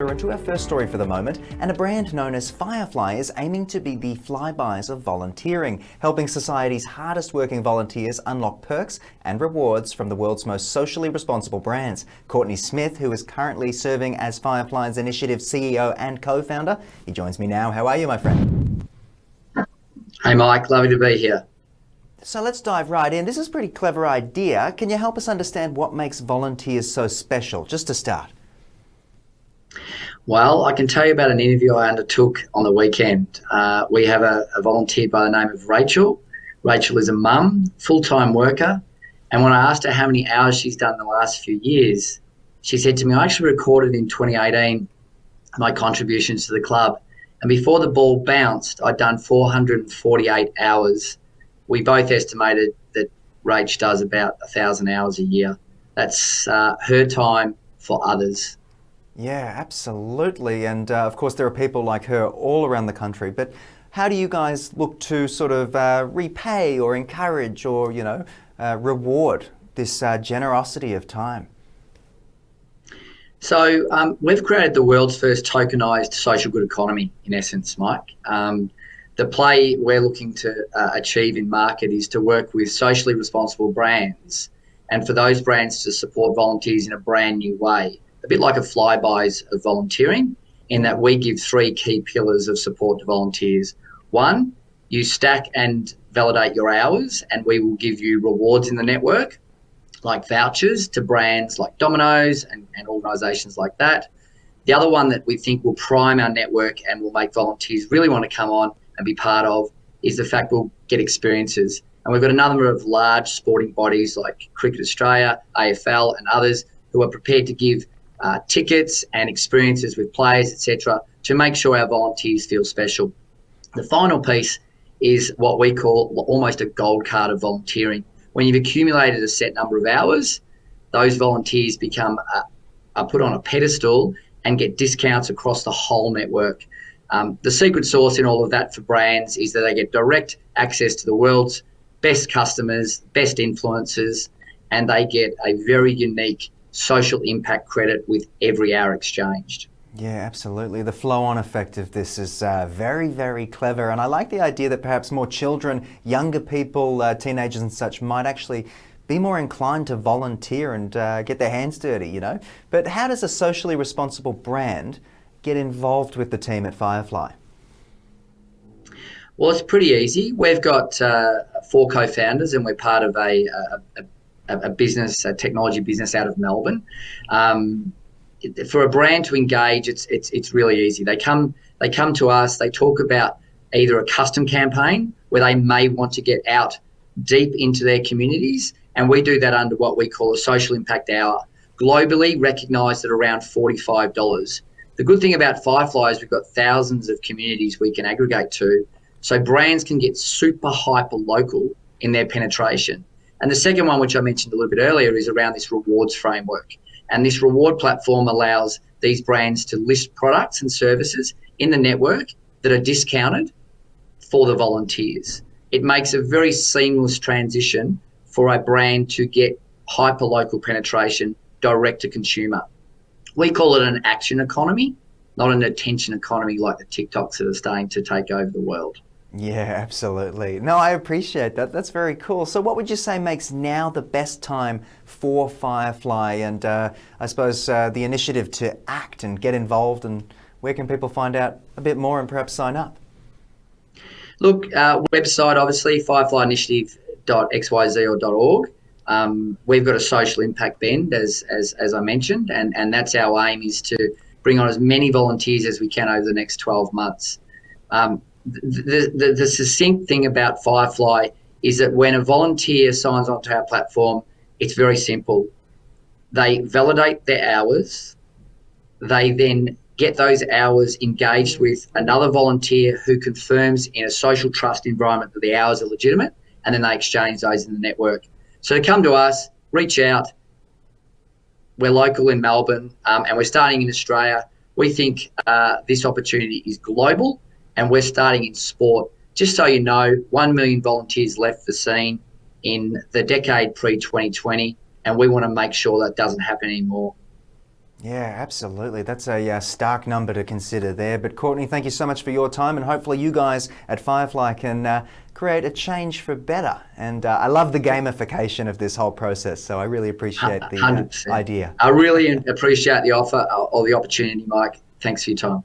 We're into our first story for the moment, and a brand known as Firefly is aiming to be the flybys of volunteering, helping society's hardest working volunteers unlock perks and rewards from the world's most socially responsible brands. Courtney Smith, who is currently serving as Firefly's Initiative CEO and co-founder, he joins me now. How are you, my friend? Hey Mike, lovely to be here. So let's dive right in. This is a pretty clever idea. Can you help us understand what makes volunteers so special, just to start? Well, I can tell you about an interview I undertook on the weekend. We have a volunteer by the name of Rachel. Rachel is a mum, full-time worker, and when I asked her how many hours she's done in the last few years, she said to me, I actually recorded in 2018 my contributions to the club, and before the ball bounced, I'd done 448 hours. We both estimated that Rach does about 1,000 hours a year. That's her time for others. Yeah, absolutely. And of course, there are people like her all around the country. But how do you guys look to sort of repay or encourage or, reward this generosity of time? So we've created the world's first tokenised social good economy, in essence, Mike. The play we're looking to achieve in market is to work with socially responsible brands and for those brands to support volunteers in a brand new way. A bit like a flybys of volunteering, in that we give three key pillars of support to volunteers. One, you stack and validate your hours, and we will give you rewards in the network, like vouchers to brands like Domino's and organisations like that. The other one that we think will prime our network and will make volunteers really want to come on and be part of is the fact we'll get experiences. And we've got a number of large sporting bodies like Cricket Australia, AFL and others who are prepared to give tickets and experiences with players, etc., to make sure our volunteers feel special. The final piece is what we call almost a gold card of volunteering. When you've accumulated a set number of hours, those volunteers are put on a pedestal and get discounts across the whole network. The secret sauce in all of that for brands is that they get direct access to the world's best customers, best influencers, and they get a very unique social impact credit with every hour exchanged. Yeah, absolutely. The flow-on effect of this is very, very clever. And I like the idea that perhaps more children, younger people, teenagers and such might actually be more inclined to volunteer and get their hands dirty, But how does a socially responsible brand get involved with the team at Firefly? Well, it's pretty easy. We've got 4 co-founders and we're part of a business, a technology business out of Melbourne. For a brand to engage, it's really easy. They come to us. They talk about either a custom campaign where they may want to get out deep into their communities, and we do that under what we call a social impact hour, globally recognised at around $45. The good thing about Firefly is we've got thousands of communities we can aggregate to, so brands can get super hyper local in their penetration. And the second one, which I mentioned a little bit earlier, is around this rewards framework. And this reward platform allows these brands to list products and services in the network that are discounted for the volunteers. It makes a very seamless transition for a brand to get hyper-local penetration direct to consumer. We call it an action economy, not an attention economy like the TikToks that are starting to take over the world. Yeah, absolutely. No, I appreciate that. That's very cool. So what would you say makes now the best time for Firefly and I suppose the initiative to act and get involved, and where can people find out a bit more and perhaps sign up? Look, website obviously, fireflyinitiative.xyz or .org. We've got a social impact bend, as I mentioned, and that's our aim, is to bring on as many volunteers as we can over the next 12 months. The succinct thing about Firefly is that when a volunteer signs onto our platform, it's very simple. They validate their hours. They then get those hours engaged with another volunteer who confirms in a social trust environment that the hours are legitimate, and then they exchange those in the network. So to come to us, reach out. We're local in Melbourne, and we're starting in Australia. We think this opportunity is global, and we're starting in sport. Just so you know, 1 million volunteers left the scene in the decade pre-2020, and we want to make sure that doesn't happen anymore. Yeah, absolutely. That's a stark number to consider there. But Courtney, thank you so much for your time, and hopefully you guys at Firefly can create a change for better. And I love the gamification of this whole process, so I really appreciate the 100%. idea. I really appreciate the offer or the opportunity, Mike. Thanks for your time.